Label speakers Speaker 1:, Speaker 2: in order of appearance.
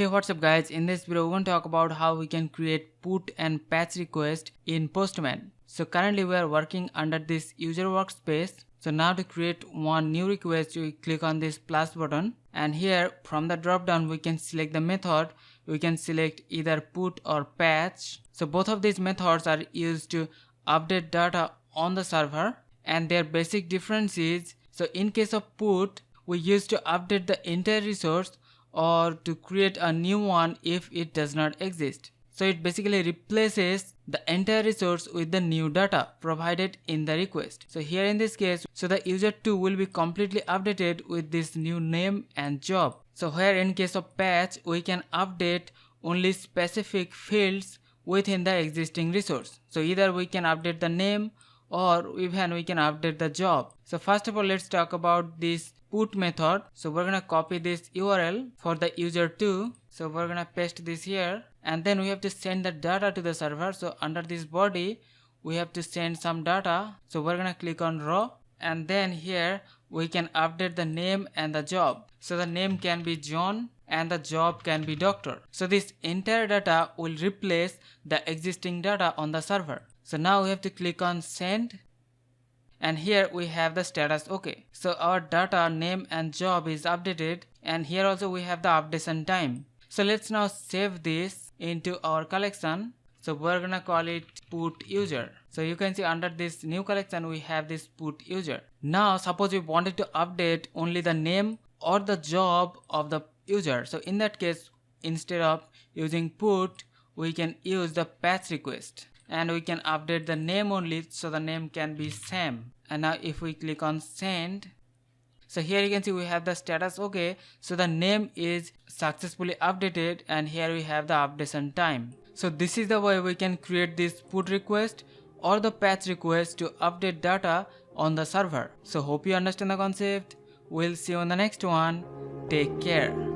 Speaker 1: Hey, what's up guys? In this video we're going to talk about how we can create put and patch request in Postman. So currently we are working under this user workspace. So now to create one new request, we click on this plus button, and here from the drop down we can select the method. We can select either put or patch. So both of these methods are used to update data on the server, and their basic difference is, so in case of put, we use to update the entire resource or to create a new one if it does not exist. So it basically replaces the entire resource with the new data provided in the request. So here in this case, so the user 2 will be completely updated with this new name and job. So here in case of patch, we can update only specific fields within the existing resource. So either we can update the name or even we can update the job. So first of all, let's talk about this put method. So we're gonna copy this URL for the user 2. So we're gonna paste this here, and then we have to send the data to the server. So under this body we have to send some data. So we're gonna click on raw, and then here we can update the name and the job. So the name can be John and the job can be doctor. So this entire data will replace the existing data on the server. So now we have to click on send, and here we have the status OK. So our data, name and job is updated, and here also we have the updation time. So let's now save this into our collection. So we're gonna call it put user. So you can see under this new collection we have this put user. Now suppose we wanted to update only the name or the job of the user. So in that case, instead of using put, we can use the patch request, and we can update the name only, so the name can be Sam. And now if we click on send, so here you can see we have the status OK. So the name is successfully updated, and here we have the updation time. So this is the way we can create this put request or the patch request to update data on the server. So hope you understand the concept. We'll see you on the next one. Take care.